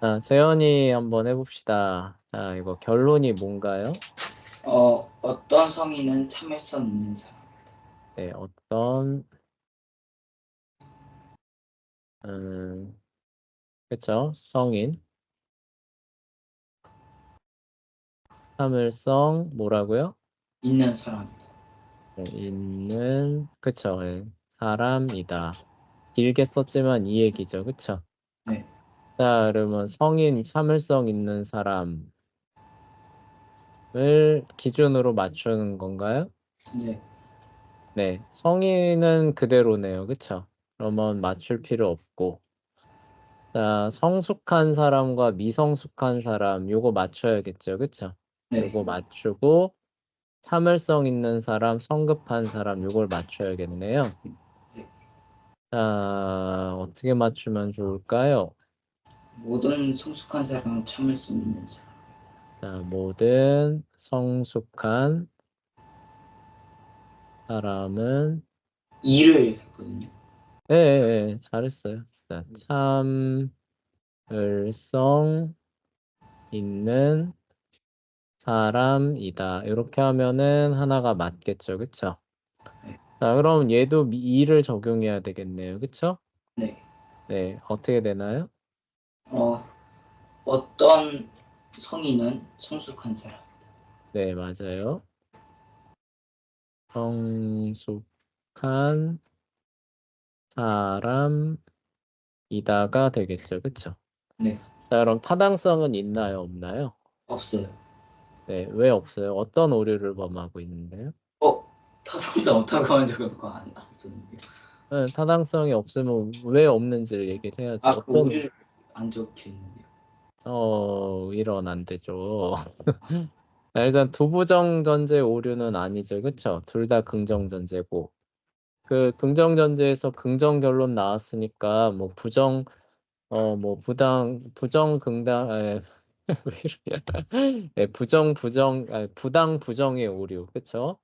재현이 한번 해봅시다. 이거 결론이 뭔가요? 어떤 성인은 참을성 있는 사람. 네, 어떤, 음, 그쵸? 성인, 참을성, 뭐라고요? 있는 사람이다. 네, 있는, 그쵸? 예, 사람이다. 길게 썼지만 이 얘기죠. 그쵸? 네, 자, 그러면 성인, 참을성 있는 사람을 기준으로 맞추는 건가요? 네, 네, 성인은 그대로네요. 그쵸? 그러면 맞출 필요 없고. 자, 성숙한 사람과 미성숙한 사람, 요거 맞춰야겠죠. 그쵸? 네. 요거 맞추고, 참을성 있는 사람, 성급한 사람, 요걸 맞춰야겠네요. 네. 자, 어떻게 맞추면 좋을까요? 모든 성숙한 사람은 참을성 있는 사람. 자, 모든 성숙한 사람은, 일을 했거든요. 잘했어요. 자, 참을성 있는 사람이다. 이렇게 하면은 하나가 맞겠죠. 그쵸? 네, 자, 그럼 얘도 이를 적용해야 되겠네요. 그쵸? 네. 네, 어떻게 되나요? 어, 어떤 성인은 성숙한 사람. 네, 맞아요. 성숙한 사람이다가 되겠죠. 그쵸? 네, 자, 그럼 타당성은 있나요? 없나요? 없어요. 네, 왜 없어요? 어떤 오류를 범하고 있는데요? 타성성 없다고 한 적은 안 썼는데요. 네, 타당성이 없으면 왜 없는지를 얘기를 해야죠. 그 어떤, 오류를 안 적혀 있는데요. 이런 안 되죠. 자, 일단 두부정 전제 오류는 아니죠. 그쵸? 둘 다 긍정 전제고. 그 긍정 전제에서 긍정 결론 나왔으니까 뭐 부정 뭐 부정 긍당 왜 이러냐? 예, 부당 부정의 오류. 그쵸?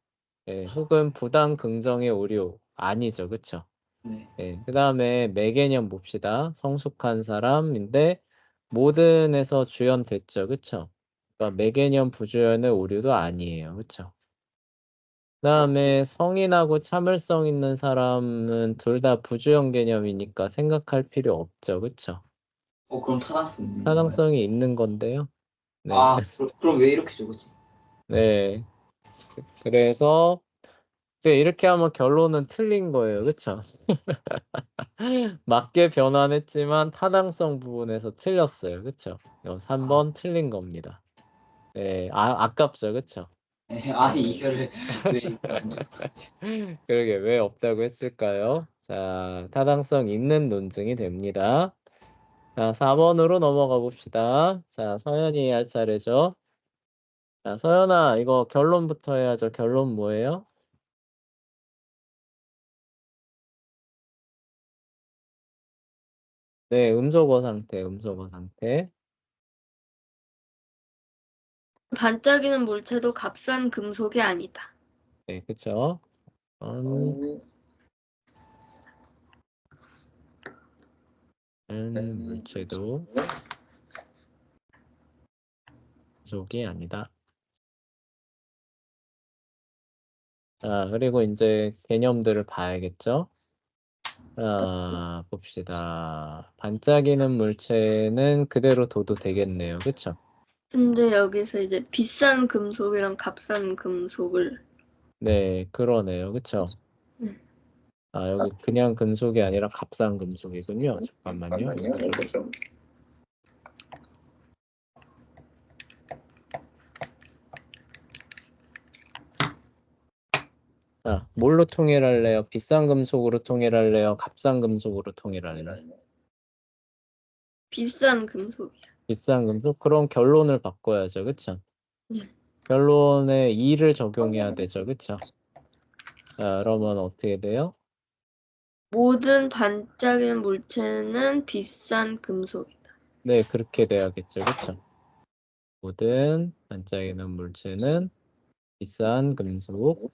예, 혹은 부당 긍정의 오류 아니죠. 그쵸? 네, 예, 그다음에 매개념 봅시다. 성숙한 사람인데 모든에서 주연됐죠. 그쵸? 그러니까 매개념 부주연의 오류도 아니에요. 그쵸? 그다음에 성인하고 참을성 있는 사람은 둘 다 부주형 개념이니까 생각할 필요 없죠. 그쵸? 그럼 타당성 있는 건가요? 타당성이 있는 건데요. 네. 그럼 왜 이렇게 적었지? 네. 그래서 네, 이렇게 하면 결론은 틀린 거예요. 그쵸? 맞게 변환했지만 타당성 부분에서 틀렸어요. 그쵸? 이거 아, 3번 틀린 겁니다. 네. 아깝죠. 그쵸? 네, 네. 이거를 왜 이걸 안 줬었지? 그러게 왜 없다고 했을까요? 자, 타당성 있는 논증이 됩니다. 자, 4번으로 넘어가 봅시다. 자, 서연이 할 차례죠. 자, 서연아, 이거 결론부터 해야죠. 결론 뭐예요? 네, 음소거 상태, 음소거 상태. 반짝이는 물체도 값싼 금속이 아니다. 네, 그쵸? 물체도 금속이 아니다. 자, 그리고 이제 개념들을 봐야겠죠? 자, 봅시다. 반짝이는 물체는 그대로 둬도 되겠네요. 그쵸? 근데 여기서 이제 비싼 금속이랑 값싼 금속을 네, 그러네요. 그쵸? 네. 여기 그냥 금속이 아니라 값싼 금속이군요. 잠깐만요. 이거 좀. 자, 뭘로 통일할래요? 비싼 금속으로 통일할래요? 값싼 금속으로 통일할래요? 비싼 금속이야. 비싼 금속? 그럼 결론을 바꿔야죠. 그쵸? 네. 결론에 2를 적용해야 되죠. 그쵸? 자, 그러면 어떻게 돼요? 모든 반짝이는 물체는 비싼 금속이다. 네, 그렇게 돼야겠죠. 그쵸? 모든 반짝이는 물체는 비싼 금속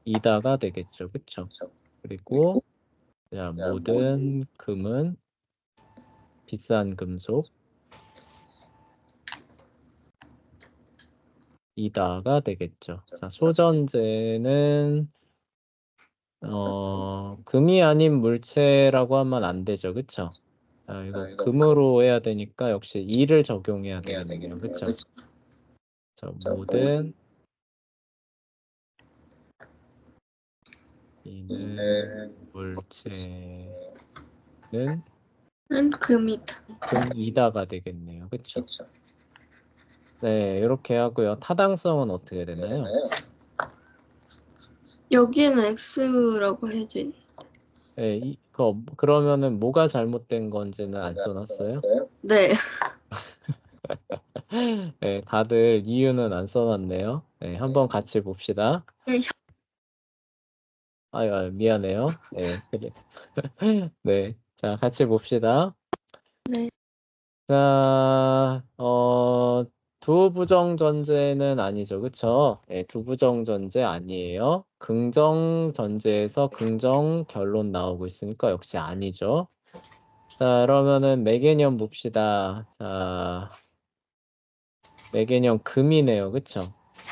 이다가 되겠죠. 그쵸? 그리고 자, 모든 금은 비싼 금속 이다가 되겠죠. 자, 소전제는 금이 아닌 물체라고 하면 안 되죠. 그쵸? 자, 이거 금으로 해야 되니까 역시 이를 적용해야 되겠네요. 그쵸? 자, 모든 이는 물체는 금이다. 금이다가 되겠네요. 그쵸? 네, 이렇게 하고요. 타당성은 어떻게 되나요? 여기에는 X라고 해져 있네. 네, 그러면은 뭐가 잘못된 건지는 안 써놨어요? 네. 네, 다들 이유는 안 써놨네요. 네, 한번 같이 봅시다. 아유, 미안해요. 네, 그래. 네, 자, 같이 봅시다. 네. 자, 두부정 전제는 아니죠. 그쵸? 네, 두부정 전제 아니에요. 긍정 전제에서 긍정 결론 나오고 있으니까 역시 아니죠. 자, 그러면은 매개념 봅시다. 자, 매개념 금이네요. 그쵸?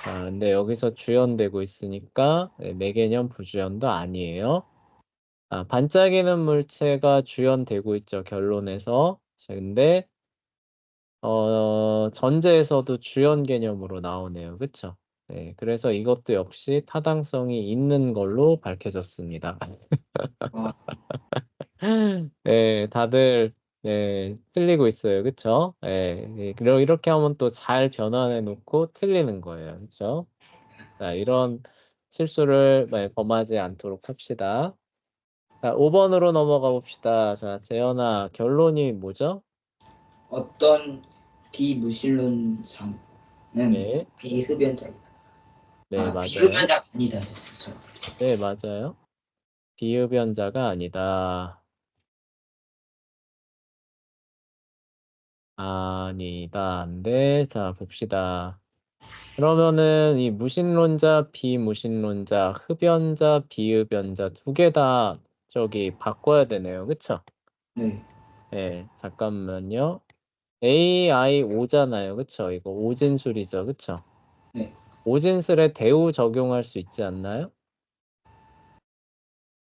자, 근데 여기서 주연되고 있으니까 네, 매개념 부주연도 아니에요. 아, 반짝이는 물체가 주연되고 있죠. 결론에서. 자, 근데 전제에서도 주연 개념으로 나오네요. 그쵸? 네, 그래서 이것도 역시 타당성이 있는 걸로 밝혀졌습니다. 아, 네, 다들 네, 틀리고 있어요. 그쵸? 네, 네, 이렇게 하면 또 잘 변환해 놓고 틀리는 거예요. 그쵸? 자, 이런 실수를 범하지 않도록 합시다. 자, 5번으로 넘어가 봅시다. 자, 재현아, 결론이 뭐죠? 어떤 비무신론상은 네, 비흡연자이다. 네, 맞아요. 비흡연자가 아니다. 네, 맞아요. 비흡연자가 아니다. 아니다. 네, 자, 봅시다. 그러면은 이 무신론자, 비무신론자, 흡연자, 비흡연자 두 개 다 저기 바꿔야 되네요. 그쵸? 네. 네, 잠깐만요. AI 오잖아요. 그쵸? 이거 오진술이죠. 그쵸? 네. 오진술에 대우 적용할 수 있지 않나요?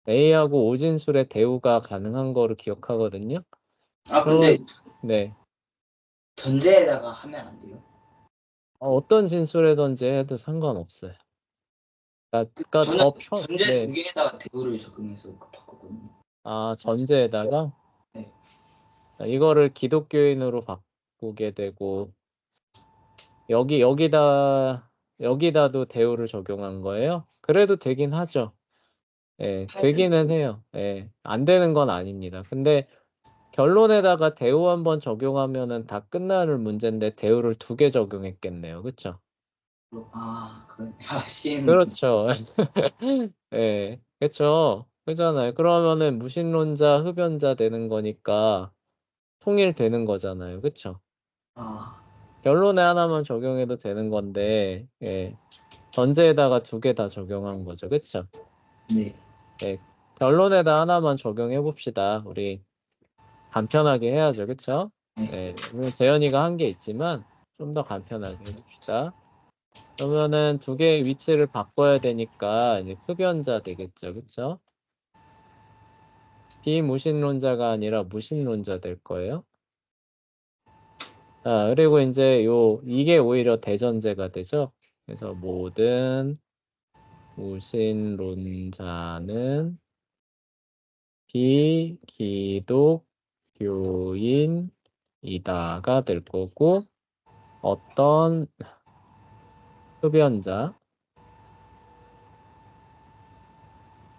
A하고 오진술에 대우가 가능한 거를 기억하거든요. 근데 네. 전제에다가 하면 안 돼요. 어떤 진술이든지 해도 상관없어요. 그러니까 저는 더 전제 네. 두 개에다가 대우를 적용해서 바꿨거든요. 아, 전제에다가 네. 이거를 기독교인으로 바꾸게 되고 여기다도 대우를 적용한 거예요? 그래도 되긴 하죠. 예, 되기는 해요. 예, 안 되는 건 아닙니다. 근데 결론에다가 대우 한번 적용하면은 다 끝나는 문제인데 대우를 두 개 적용했겠네요. 그쵸? 그래. CM. 그렇죠. 예, 그쵸. 그잖아요. 그러면은 무신론자, 흡연자 되는 거니까 통일되는 거잖아요. 그쵸? 결론에 하나만 적용해도 되는 건데, 예, 전제에다가 두 개 다 적용한 거죠. 그쵸? 네. 예, 결론에다 하나만 적용해 봅시다. 우리 간편하게 해야죠. 그쵸? 네. 예, 물론 재현이가 한 게 있지만 좀 더 간편하게 해봅시다. 그러면은 두 개의 위치를 바꿔야 되니까 이제 흡연자 되겠죠. 그쵸? 비무신론자가 아니라 무신론자 될 거예요. 그리고 이제 이게 오히려 대전제가 되죠. 그래서 모든 무신론자는 비기독교인이다가 될 거고 어떤 흡연자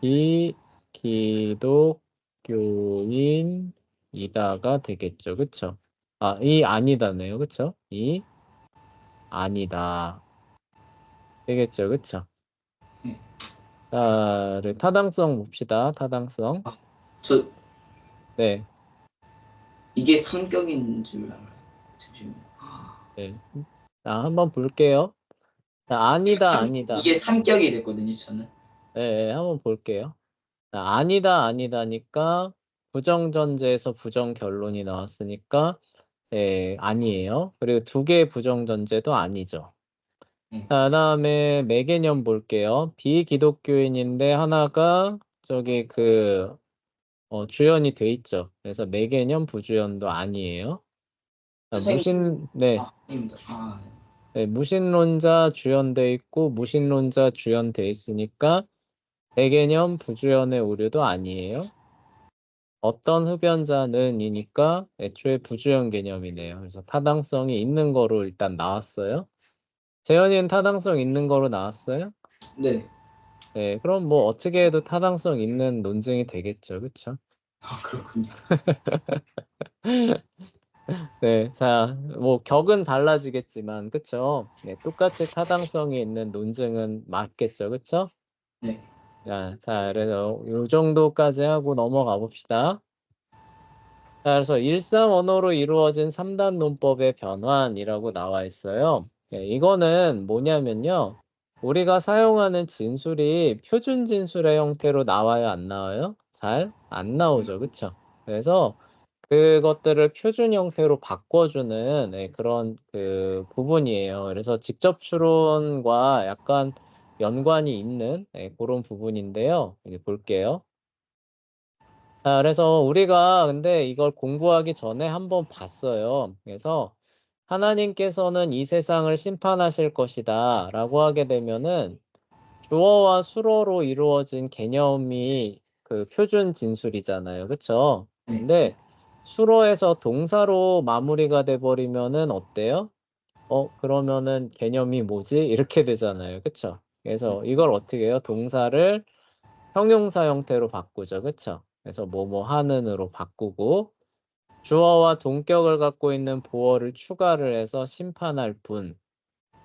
비기독교인이다가 되겠죠. 그쵸? 이 아니다네요. 그쵸? 이 아니다. 되겠죠. 그쵸? 네. 자, 타당성 봅시다. 타당성. 저 네. 이게 성격인 줄 알아요. 잠시만요. 네. 자, 한번 볼게요. 자, 아니다, 아니다. 이게 삼격이 됐거든요. 저는. 네, 한번 볼게요. 자, 아니다, 아니다니까 부정전제에서 부정결론이 나왔으니까 아니에요. 그리고 두 개의 부정전제도 아니죠. 네. 자, 그다음에 매개념 볼게요. 비기독교인인데 하나가 저기 주연이 돼 있죠. 그래서 매개념 부주연도 아니에요. 자, 선생님. 네. 아닙니다. 네, 무신론자 주연돼 있고 무신론자 주연돼 있으니까 매개념 부주연의 오류도 아니에요. 어떤 흡연자는이니까 애초에 부주연 개념이네요. 그래서 타당성이 있는 거로 일단 나왔어요. 재현이는 타당성 있는 거로 나왔어요? 네. 네, 그럼 뭐 어떻게 해도 타당성 있는 논증이 되겠죠. 그쵸? 그렇군요. 네, 자, 뭐 격은 달라지겠지만, 그쵸? 네, 똑같이 타당성이 있는 논증은 맞겠죠. 그쵸? 네. 자, 그래서 요 정도까지 하고 넘어가 봅시다. 자, 그래서 일상 언어로 이루어진 3단 논법의 변환이라고 나와 있어요. 이거는 뭐냐면요. 우리가 사용하는 진술이 표준 진술의 형태로 나와요, 안 나와요? 잘 안 나오죠, 그쵸? 그래서 그것들을 표준 형태로 바꿔주는 그런 그 부분이에요. 그래서 직접 추론과 약간 연관이 있는 그런 부분인데요. 여기 볼게요. 자, 그래서 우리가 근데 이걸 공부하기 전에 한번 봤어요. 그래서 하나님께서는 이 세상을 심판하실 것이다 라고 하게 되면은 주어와 수어로 이루어진 개념이 그 표준 진술이잖아요. 그쵸? 근데 수어에서 동사로 마무리가 돼 버리면은 어때요? 그러면은 개념이 뭐지? 이렇게 되잖아요. 그쵸? 그래서 이걸 어떻게 해요? 동사를 형용사 형태로 바꾸죠. 그쵸? 그래서 뭐뭐 하는으로 바꾸고 주어와 동격을 갖고 있는 보어를 추가를 해서 심판할 분,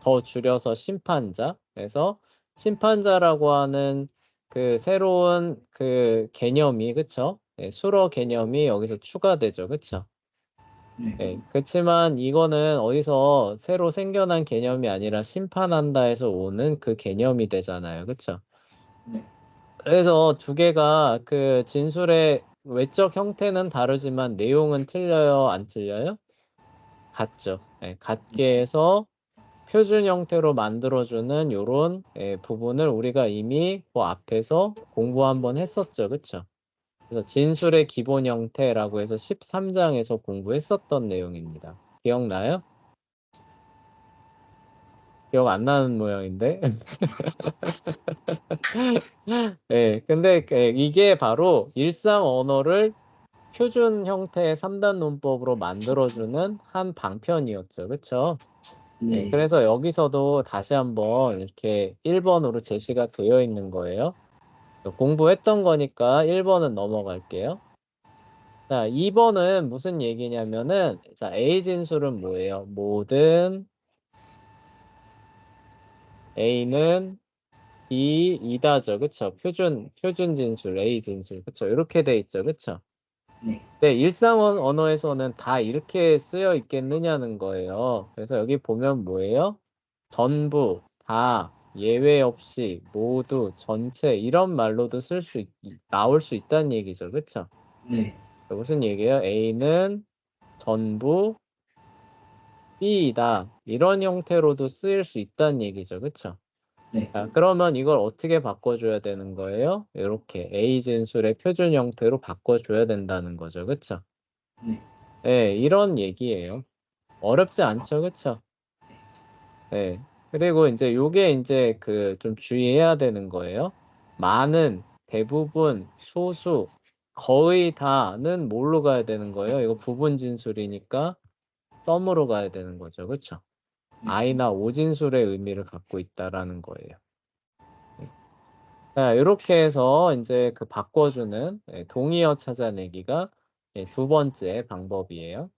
더 줄여서 심판자. 그래서 심판자라고 하는 그 새로운 그 개념이 그쵸? 수러 개념이 여기서 추가되죠. 그쵸? 그렇지만 이거는 어디서 새로 생겨난 개념이 아니라 심판한다 해서 오는 그 개념이 되잖아요. 그쵸? 네. 그래서 두 개가 그 진술의 외적 형태는 다르지만 내용은 틀려요, 안 틀려요? 같죠. 같게 해서 표준 형태로 만들어주는 요런 부분을 우리가 이미 그 앞에서 공부 한번 했었죠. 그쵸? 그래서 진술의 기본 형태라고 해서 13장에서 공부했었던 내용입니다. 기억나요? 기억 안 나는 모양인데? 네, 근데 이게 바로 일상 언어를 표준 형태의 3단 논법으로 만들어주는 한 방편이었죠. 그쵸? 네, 그래서 여기서도 다시 한번 이렇게 1번으로 제시가 되어 있는 거예요. 공부했던 거니까 1번은 넘어갈게요. 자, 2번은 무슨 얘기냐면은, 자, A 진술은 뭐예요? 모든 A는 B이다죠. 그쵸? 표준 진술, A 진술. 그쵸? 이렇게 돼 있죠. 그쵸? 네, 일상 언어에서는 다 이렇게 쓰여 있겠느냐는 거예요. 그래서 여기 보면 뭐예요? 전부, 다, 예외 없이, 모두, 전체 이런 말로도 나올 수 있다는 얘기죠. 그쵸? 네. 무슨 얘기예요? A는 전부 B이다. 이런 형태로도 쓰일 수 있다는 얘기죠. 그쵸? 네. 자, 그러면 이걸 어떻게 바꿔줘야 되는 거예요? 이렇게 A 진술의 표준 형태로 바꿔줘야 된다는 거죠. 그쵸? 네, 이런 얘기예요. 어렵지 않죠, 그쵸? 네. 그리고 이제 요게 이제 그 좀 주의해야 되는 거예요. 많은, 대부분, 소수, 거의 다는 뭘로 가야 되는 거예요? 이거 부분 진술이니까 썸으로 가야 되는 거죠, 그쵸? I나 오진술의 의미를 갖고 있다라는 거예요. 자, 이렇게 해서 이제 그 바꿔주는 동의어 찾아내기가 두 번째 방법이에요.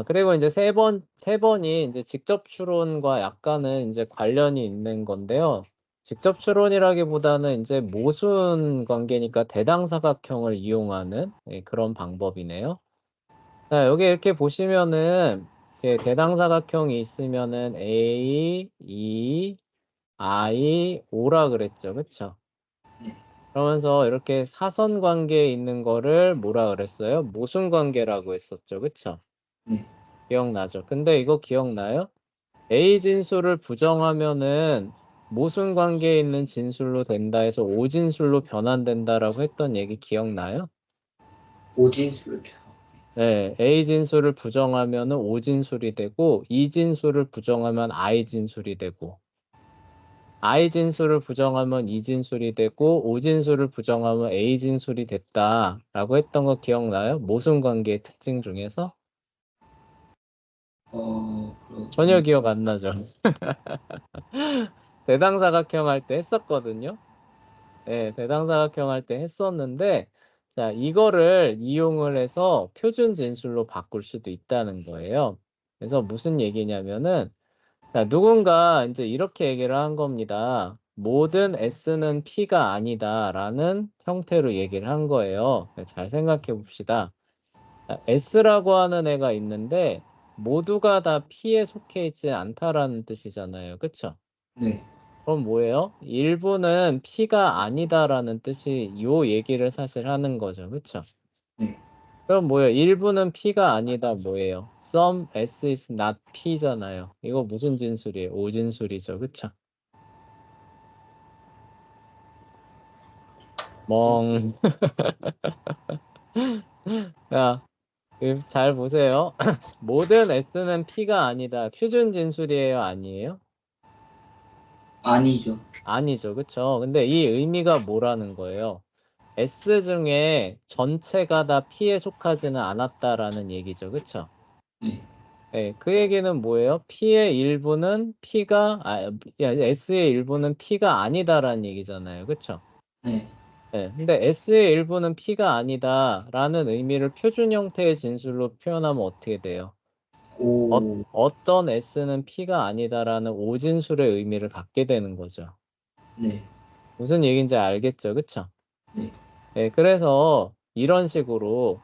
그리고 이제 세 번이 이제 직접 추론과 약간은 이제 관련이 있는 건데요. 직접 추론이라기보다는 이제 모순 관계니까 대당사각형을 이용하는 그런 방법이네요. 자, 여기 이렇게 보시면은 대당사각형이 있으면은 A, E, I, O라 그랬죠. 그쵸? 그러면서 이렇게 사선 관계에 있는 거를 뭐라 그랬어요? 모순 관계라고 했었죠. 그쵸? 네. 기억나죠? 근데 이거 기억나요? A 진술을 부정하면은 모순 관계에 있는 진술로 된다 해서 오진술로 변환된다라고 했던 얘기 기억나요? 오진수를 펴. 네, A 진술을 부정하면은 O 진술이 되고 E 진술을 부정하면 I 진술이 되고 I 진술을 부정하면 E 진술이 되고 O 진술을 부정하면 A 진술이 됐다라고 했던 거 기억나요? 모순 관계의 특징 중에서? 전혀 기억 안 나죠. 대당사각형 할 때 했었거든요. 네, 대당사각형 할 때 했었는데, 자, 이거를 이용을 해서 표준 진술로 바꿀 수도 있다는 거예요. 그래서 무슨 얘기냐면은, 자, 누군가 이제 이렇게 얘기를 한 겁니다. 모든 S는 P가 아니다라는 형태로 얘기를 한 거예요. 잘 생각해 봅시다. 자, S라고 하는 애가 있는데, 모두가 다 P에 속해 있지 않다라는 뜻이잖아요. 그쵸? 네. 그럼 뭐예요? 일부는 P가 아니다라는 뜻이 요 얘기를 사실 하는 거죠. 그쵸? 네. 그럼 뭐예요? 일부는 P가 아니다 뭐예요? Some S is not P잖아요. 이거 무슨 진술이에요? 오진술이죠. 그쵸? 멍. 야, 잘 보세요. 모든 S는 P가 아니다. 표준 진술이에요? 아니에요? 아니죠. 아니죠. 그쵸? 근데 이 의미가 뭐라는 거예요? S 중에 전체가 다 P에 속하지는 않았다라는 얘기죠. 그쵸? 네. 네, 그 얘기는 뭐예요? P의 일부는 S의 일부는 P가 아니다라는 얘기잖아요. 그쵸? 네. 네, 근데 S의 일부는 P가 아니다라는 의미를 표준 형태의 진술로 표현하면 어떻게 돼요? 오. 어떤 S는 P가 아니다라는 오진술의 의미를 갖게 되는 거죠. 네. 무슨 얘기인지 알겠죠? 그쵸? 네. 네, 그래서 이런 식으로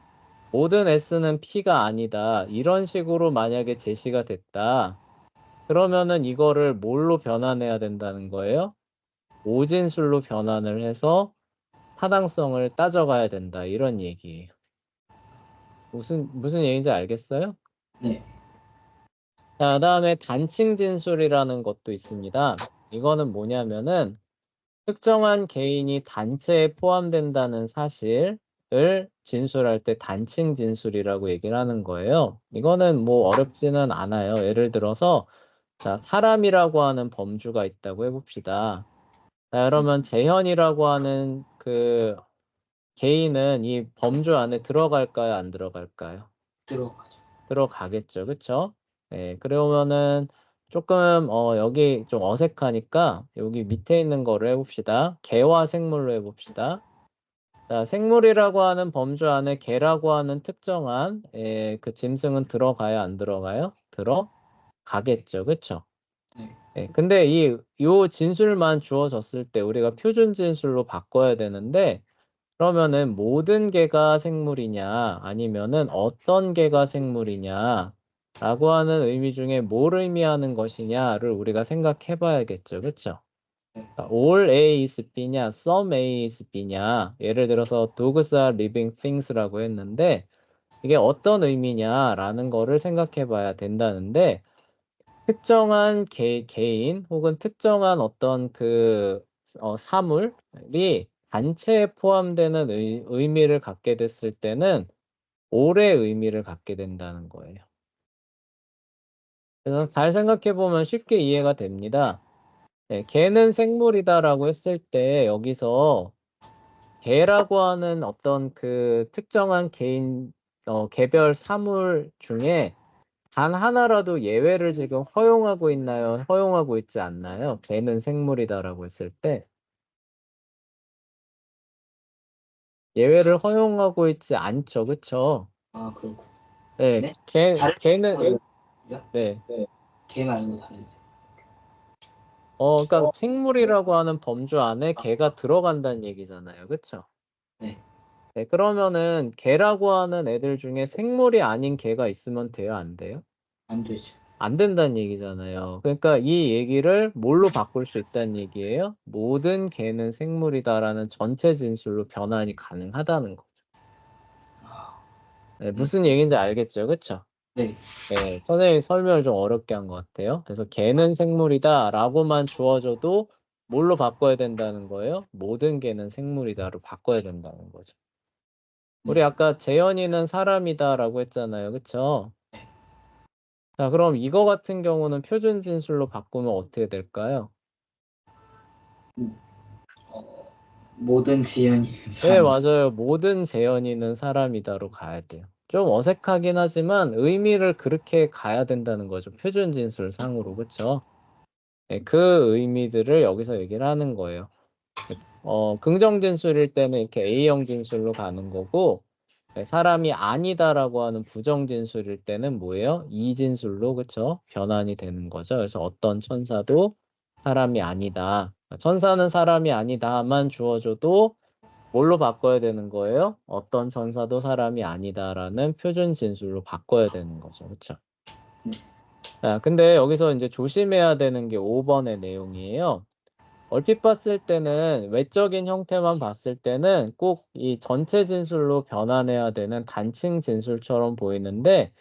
모든 S는 P가 아니다. 이런 식으로 만약에 제시가 됐다. 그러면은 이거를 뭘로 변환해야 된다는 거예요? 오진술로 변환을 해서 타당성을 따져가야 된다. 이런 얘기예요. 무슨 얘기인지 알겠어요? 네. 자, 그다음에 단층 진술이라는 것도 있습니다. 이거는 뭐냐면은 특정한 개인이 단체에 포함된다는 사실을 진술할 때 단층 진술이라고 얘기를 하는 거예요. 이거는 뭐 어렵지는 않아요. 예를 들어서 자, 사람이라고 하는 범주가 있다고 해봅시다. 자, 그러면 재현이라고 하는 그 개인은 이 범주 안에 들어갈까요? 안 들어갈까요? 들어가죠. 들어가겠죠. 그쵸? 네, 그러면은 조금 여기 좀 어색하니까 여기 밑에 있는 거를 해봅시다. 개와 생물로 해봅시다. 자, 생물이라고 하는 범주 안에 개라고 하는 특정한 그 짐승은 들어가요? 안 들어가요? 들어가겠죠. 그쵸? 네. 네, 근데 요 진술만 주어졌을 때 우리가 표준 진술로 바꿔야 되는데 그러면은 모든 개가 생물이냐 아니면은 어떤 개가 생물이냐 라고 하는 의미 중에 뭘 의미하는 것이냐를 우리가 생각해 봐야겠죠. 그쵸? 네. all A is B냐 some A is B냐 예를 들어서 dogs are living things라고 했는데 이게 어떤 의미냐라는 거를 생각해 봐야 된다는데 특정한 개인 혹은 특정한 어떤 사물이 단체에 포함되는 의미를 갖게 됐을 때는 올의 의미를 갖게 된다는 거예요. 그래서 잘 생각해 보면 쉽게 이해가 됩니다. 네, 개는 생물이다라고 했을 때 여기서 개라고 하는 어떤 그 특정한 개별 사물 중에 단 하나라도 예외를 지금 허용하고 있나요? 허용하고 있지 않나요? 개는 생물이다라고 했을 때 예외를 허용하고 있지 않죠, 그쵸? 아, 그렇고. 네, 네? 다른 개는 생물을요? 네, 개 말고 다른 생물. 그러니까 생물이라고 하는 범주 안에 개가 들어간다는 얘기잖아요, 그쵸? 네. 네, 그러면은 개라고 하는 애들 중에 생물이 아닌 개가 있으면 돼요, 안 돼요? 안 되죠. 안 된다는 얘기잖아요. 그러니까 이 얘기를 뭘로 바꿀 수 있다는 얘기예요? 모든 개는 생물이다라는 전체 진술로 변환이 가능하다는 거죠. 아, 네, 무슨 얘기인지 알겠죠? 그쵸? 네. 네, 선생님이 설명을 좀 어렵게 한 것 같아요. 그래서 개는 생물이다라고만 주어줘도 뭘로 바꿔야 된다는 거예요? 모든 개는 생물이다로 바꿔야 된다는 거죠. 우리 네. 아까 재현이는 사람이다라고 했잖아요. 그쵸? 네. 자, 그럼 이거 같은 경우는 표준 진술로 바꾸면 어떻게 될까요? 모든 지연이 네, 사람. 맞아요. 모든 재현이는 사람이다로 가야 돼요. 좀 어색하긴 하지만 의미를 그렇게 가야 된다는 거죠. 표준 진술 상으로. 그쵸? 네, 그 의미들을 여기서 얘기를 하는 거예요. 긍정 진술일 때는 이렇게 A형 진술로 가는 거고, 네, 사람이 아니다라고 하는 부정 진술일 때는 뭐예요? 이 진술로, 그쵸? 변환이 되는 거죠. 그래서 어떤 천사도 사람이 아니다. 천사는 사람이 아니다만 주어줘도 뭘로 바꿔야 되는 거예요? 어떤 천사도 사람이 아니다라는 표준 진술로 바꿔야 되는 거죠. 그쵸? 네. 자, 근데 여기서 이제 조심해야 되는 게 5번의 내용이에요. 얼핏 봤을 때는 외적인 형태만 봤을 때는 꼭 이 전체 진술로 변환해야 되는 단층 진술처럼 보이는데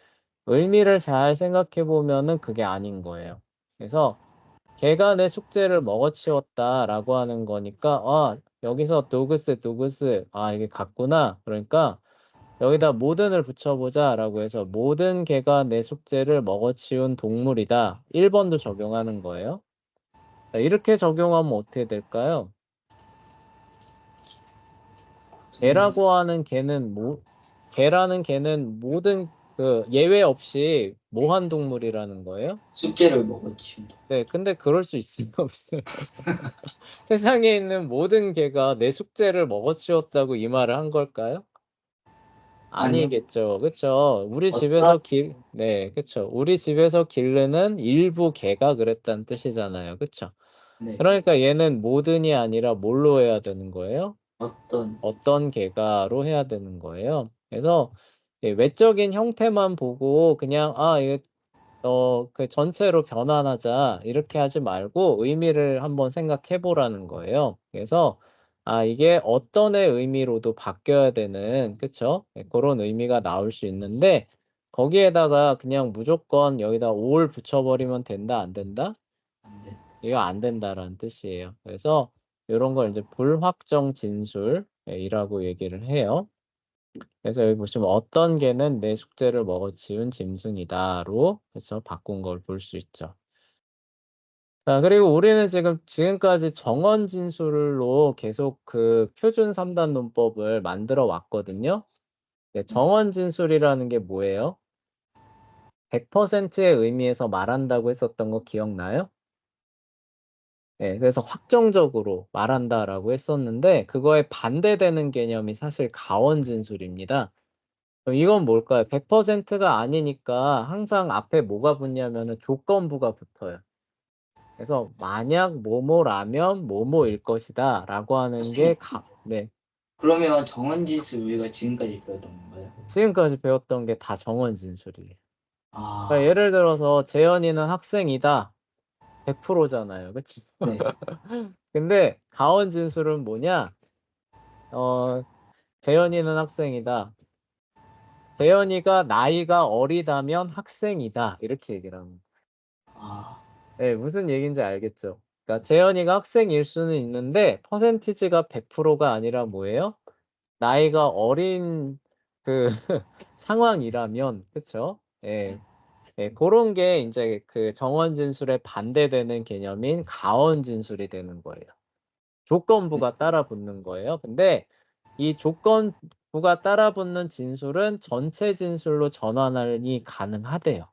의미를 잘 생각해 보면은 그게 아닌 거예요. 그래서 걔가 내 숙제를 먹어치웠다라고 하는 거니까 여기서 누구스 이게 같구나. 그러니까 여기다 모든을 붙여보자라고 해서 모든 개가 내 숙제를 먹어치운 동물이다. 1번도 적용하는 거예요. 자, 이렇게 적용하면 어떻게 될까요? 개라고 하는 개는 개라는 개는 모든 그 예외 없이 모한 동물이라는 거예요? 숙제를 먹어치운. 네, 근데 그럴 수 있어요, 없어요? 세상에 있는 모든 개가 내 숙제를 먹어치웠다고 이 말을 한 걸까요? 아니요. 아니겠죠. 그쵸? 우리 어떤 집에서 네, 그쵸. 우리 집에서 기르는 일부 개가 그랬다는 뜻이잖아요. 그쵸? 네. 그러니까 얘는 모든이 아니라 뭘로 해야 되는 거예요? 어떤 개가로 해야 되는 거예요. 그래서 외적인 형태만 보고 그냥 이거 그 전체로 변환하자 이렇게 하지 말고 의미를 한번 생각해 보라는 거예요. 그래서 이게 어떤의 의미로도 바뀌어야 되는 그쵸? 그런 의미가 나올 수 있는데 거기에다가 그냥 무조건 여기다 올 붙여버리면 된다 안 된다? 네. 이거 안 된다라는 뜻이에요. 그래서 이런 걸 이제 불확정 진술이라고 얘기를 해요. 그래서 여기 보시면 어떤 개는 내 숙제를 먹어치운 짐승이다로 해서 바꾼 걸 볼 수 있죠. 자, 그리고 우리는 지금까지 정원 진술로 계속 그 표준 3단 논법을 만들어 왔거든요. 네, 정원 진술이라는 게 뭐예요? 100%의 의미에서 말한다고 했었던 거 기억나요? 네, 그래서 확정적으로 말한다라고 했었는데 그거에 반대되는 개념이 사실 가원 진술입니다. 그럼 이건 뭘까요? 100%가 아니니까 항상 앞에 뭐가 붙냐면은 조건부가 붙어요. 그래서 만약 뭐뭐라면 뭐뭐일 것이다 라고 하는 게 네. 그러면 정원지수 우리가 지금까지 배웠던 건가요? 지금까지 배웠던 게 다 정원 진술이에요. 그러니까 아, 예를 들어서 재현이는 학생이다. 100%잖아요. 그치? 네. 근데 가원 진술은 뭐냐? 재현이는 학생이다. 재현이가 나이가 어리다면 학생이다. 이렇게 얘기를 하는 거예요. 아, 네, 무슨 얘기인지 알겠죠? 그러니까 재현이가 학생일 수는 있는데 퍼센티지가 100%가 아니라 뭐예요? 나이가 어린 그 상황이라면 그쵸? 예. 예, 그런 게 이제 그 정원 진술에 반대되는 개념인 가원 진술이 되는 거예요. 조건부가 따라 붙는 거예요. 근데 이 조건부가 따라 붙는 진술은 전체 진술로 전환이 가능하대요.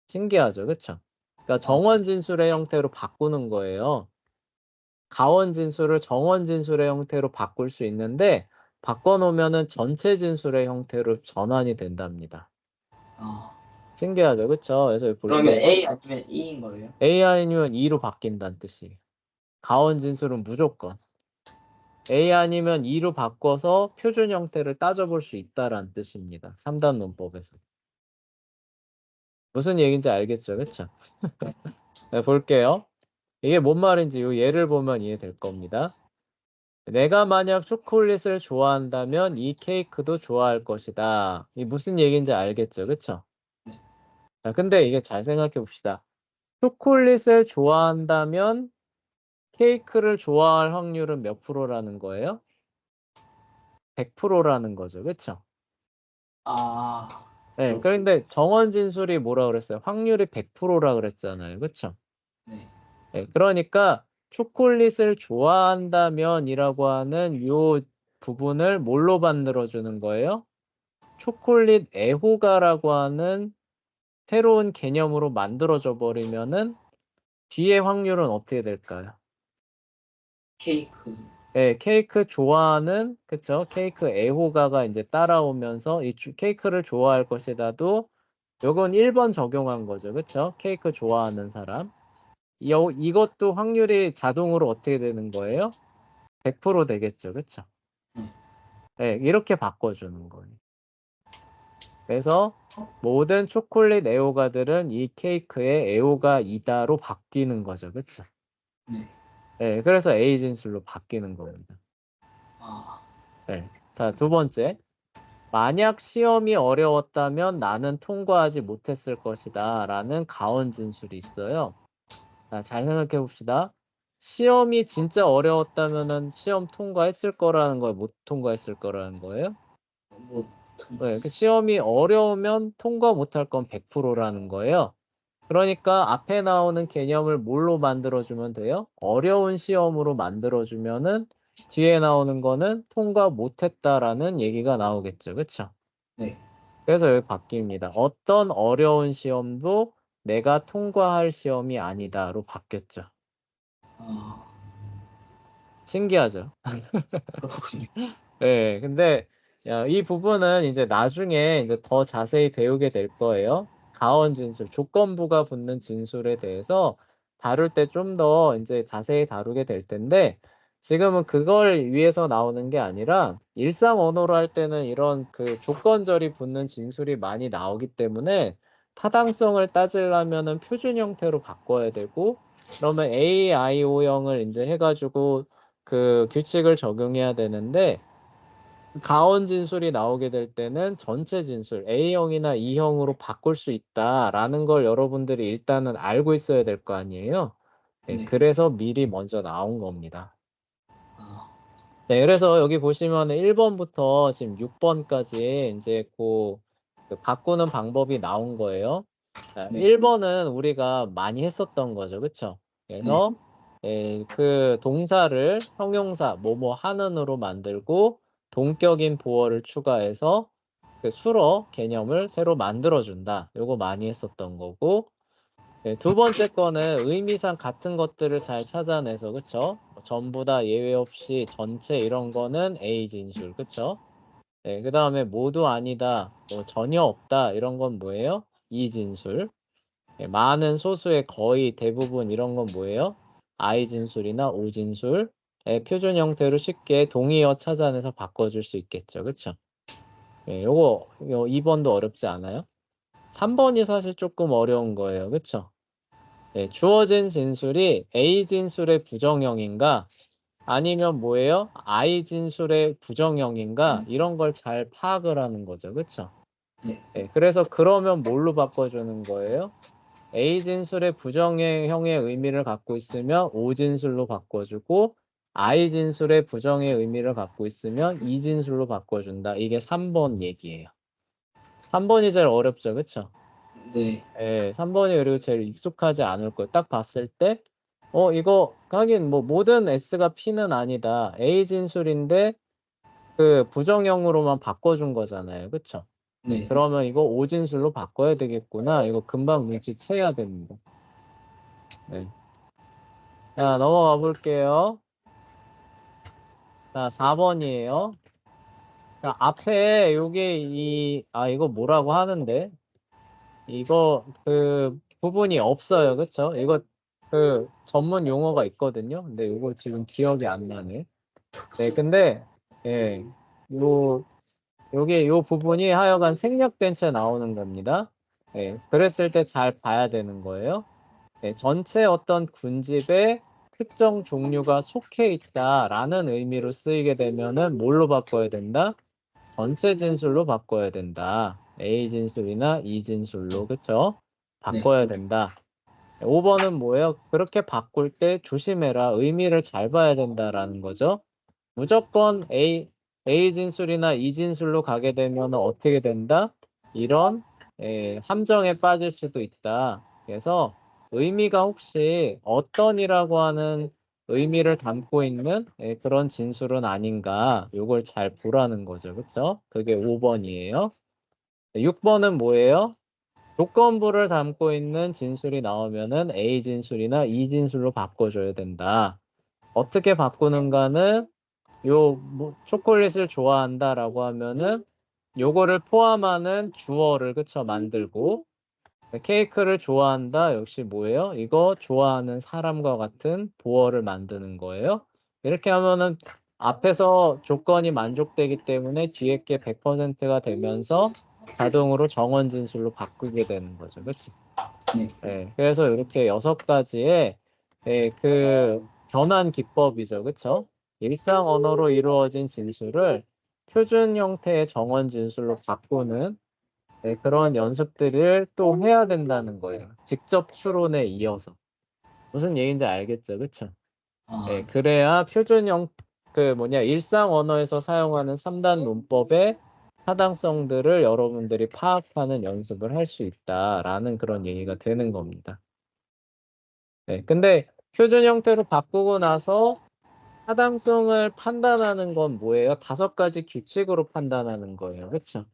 신기하죠, 그쵸? 그러니까 정원 진술의 형태로 바꾸는 거예요. 가원 진술을 정원 진술의 형태로 바꿀 수 있는데 바꿔놓으면은 전체 진술의 형태로 전환이 된답니다. 아. 신기하죠, 그쵸? 그래서 여기 그러면 볼게요. A 아니면 E인 거예요? A 아니면 E로 바뀐다는 뜻이에요. 가원 진술은 무조건. A 아니면 E로 바꿔서 표준 형태를 따져볼 수 있다라는 뜻입니다. 3단 논법에서. 무슨 얘기인지 알겠죠? 그쵸? 네, 볼게요. 이게 뭔 말인지 요 예를 보면 이해될 겁니다. 내가 만약 초콜릿을 좋아한다면 이 케이크도 좋아할 것이다. 이 무슨 얘기인지 알겠죠? 그쵸? 네. 자, 근데 이게 잘 생각해 봅시다. 초콜릿을 좋아한다면 케이크를 좋아할 확률은 몇 프로라는 거예요? 100%라는 거죠. 그쵸? 아, 네, 그렇군요. 그런데 정원 진술이 뭐라 그랬어요? 확률이 100%라 그랬잖아요. 그쵸? 네. 네, 그러니까 초콜릿을 좋아한다면이라고 하는 요 부분을 뭘로 만들어주는 거예요? 초콜릿 애호가라고 하는 새로운 개념으로 만들어져 버리면은 뒤에 확률은 어떻게 될까요? 케이크. 네, 케이크 좋아하는, 그쵸? 케이크 애호가가 이제 따라오면서 이 케이크를 좋아할 것이다도 요건 1번 적용한 거죠. 그쵸? 케이크 좋아하는 사람. 이것도 확률이 자동으로 어떻게 되는 거예요? 100% 되겠죠. 그쵸? 네. 네, 이렇게 바꿔주는 거예요. 그래서 모든 초콜릿 애호가들은 이 케이크의 애호가이다로 바뀌는 거죠. 그쵸? 네. 네, 그래서 A 진술로 바뀌는 겁니다. 아, 네. 자, 두 번째. 만약 시험이 어려웠다면 나는 통과하지 못했을 것이다. 라는 가온 진술이 있어요. 자, 잘 생각해 봅시다. 시험이 진짜 어려웠다면은 시험 통과했을 거라는 거예요? 못 통과했을 거라는 거예요? 못 네, 그 통과했어요. 시험이 어려우면 통과 못할 건 100%라는 거예요. 그러니까 앞에 나오는 개념을 뭘로 만들어주면 돼요? 어려운 시험으로 만들어주면은 뒤에 나오는 거는 통과 못했다라는 얘기가 나오겠죠. 그쵸? 네. 그래서 여기 바뀝니다. 어떤 어려운 시험도 내가 통과할 시험이 아니다로 바뀌었죠. 아, 신기하죠? 그렇군요. 네, 근데 이 부분은 이제 나중에 이제 더 자세히 배우게 될 거예요. 가원 진술, 조건부가 붙는 진술에 대해서 다룰 때 좀 더 이제 자세히 다루게 될 텐데 지금은 그걸 위해서 나오는 게 아니라 일상 언어로 할 때는 이런 그 조건절이 붙는 진술이 많이 나오기 때문에 타당성을 따지려면은 표준 형태로 바꿔야 되고 그러면 A, I, O형을 이제 해가지고 그 규칙을 적용해야 되는데 가온 진술이 나오게 될 때는 전체 진술 A형이나 E형으로 바꿀 수 있다라는 걸 여러분들이 일단은 알고 있어야 될 거 아니에요. 네, 네. 그래서 미리 먼저 나온 겁니다. 아, 네, 그래서 여기 보시면은 1번부터 지금 6번까지 이제 그 바꾸는 방법이 나온 거예요. 자, 네. 1번은 우리가 많이 했었던 거죠. 그쵸? 그래서 그 동사를 형용사 뭐뭐 하는으로 만들고 동격인 보어를 추가해서 그 수로 개념을 새로 만들어준다. 요거 많이 했었던 거고 네, 두 번째 거는 의미상 같은 것들을 잘 찾아내서 그쵸? 전부 다 예외 없이 전체 이런 거는 A 진술 그쵸? 네, 그 다음에 모두 아니다, 뭐 전혀 없다 이런 건 뭐예요? E 진술. 네, 많은 소수의 거의 대부분 이런 건 뭐예요? I 진술이나 O 진술. 네, 표준 형태로 쉽게 동의어 찾아내서 바꿔줄 수 있겠죠, 그쵸? 네, 요거 2번도 어렵지 않아요? 3번이 사실 조금 어려운 거예요, 그쵸? 네, 주어진 진술이 A 진술의 부정형인가 아니면 뭐예요? I 진술의 부정형인가 이런 걸 잘 파악을 하는 거죠. 그쵸? 네. 네, 그래서 그러면 뭘로 바꿔주는 거예요? A 진술의 부정형의 의미를 갖고 있으면 O 진술로 바꿔주고 I 진술의 부정의 의미를 갖고 있으면 E 진술로 바꿔준다. 이게 3번 얘기예요. 3번이 제일 어렵죠. 그쵸? 네. 예, 3번이 그리고 제일 익숙하지 않을 거예요. 딱 봤을 때, 이거, 하긴 뭐 모든 S가 P는 아니다. A 진술인데 그 부정형으로만 바꿔준 거잖아요. 그쵸? 네. 그러면 이거 O 진술로 바꿔야 되겠구나. 이거 금방 눈치채야 됩니다. 네. 자, 넘어가 볼게요. 자, 4번이에요. 자, 앞에 요게 이거 뭐라고 하는데? 이거 그 부분이 없어요. 그쵸? 이거 그 전문 용어가 있거든요. 근데 이거 지금 기억이 안 나네. 네, 근데 예. 요 부분이 하여간 생략된 채 나오는 겁니다. 예, 그랬을 때 잘 봐야 되는 거예요. 예, 전체 어떤 군집에 특정 종류가 속해 있다라는 의미로 쓰이게 되면은 뭘로 바꿔야 된다? 전체 진술로 바꿔야 된다. A 진술이나 E 진술로, 그쵸? 바꿔야 된다. 5번은 뭐예요? 그렇게 바꿀 때 조심해라. 의미를 잘 봐야 된다라는 거죠. 무조건 A 진술이나 E 진술로 가게 되면 어떻게 된다? 이런 함정에 빠질 수도 있다. 그래서 의미가 혹시 어떤이라고 하는 의미를 담고 있는 그런 진술은 아닌가. 요걸 잘 보라는 거죠. 그쵸? 그게 5번이에요. 6번은 뭐예요? 조건부를 담고 있는 진술이 나오면은 A 진술이나 E 진술로 바꿔줘야 된다. 어떻게 바꾸는가는 뭐 초콜릿을 좋아한다라고 하면은 요거를 포함하는 주어를 그쵸 만들고 케이크를 좋아한다 역시 뭐예요? 이거 좋아하는 사람과 같은 보어를 만드는 거예요. 이렇게 하면은 앞에서 조건이 만족되기 때문에 뒤에 게 100%가 되면서 자동으로 정원 진술로 바꾸게 되는 거죠. 그렇죠? 네. 네, 그래서 이렇게 6가지의 그 변환 기법이죠. 그쵸? 일상 언어로 이루어진 진술을 표준 형태의 정원 진술로 바꾸는 그런 연습들을 또 해야 된다는 거예요. 직접 추론에 이어서. 무슨 얘기인지 알겠죠? 그쵸? 아, 네, 그래야 표준형, 일상 언어에서 사용하는 3단 문법의 타당성들을 여러분들이 파악하는 연습을 할 수 있다라는 그런 얘기가 되는 겁니다. 네, 근데 표준 형태로 바꾸고 나서 타당성을 판단하는 건 뭐예요? 5가지 규칙으로 판단하는 거예요. 그렇죠?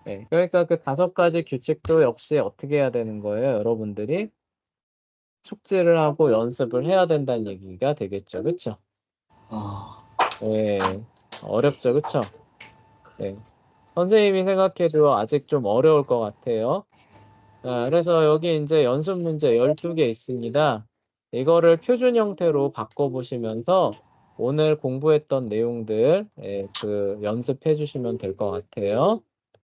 네, 그러니까 그 5가지 규칙도 역시 어떻게 해야 되는 거예요? 여러분들이 숙지를 하고 연습을 해야 된다는 얘기가 되겠죠. 그렇죠? 아, 네, 어렵죠. 그렇죠? 네. 선생님이 생각해도 아직 좀 어려울 것 같아요. 그래서 여기 이제 연습 문제 12개 있습니다. 이거를 표준 형태로 바꿔보시면서 오늘 공부했던 내용들 그 연습해 주시면 될 것 같아요.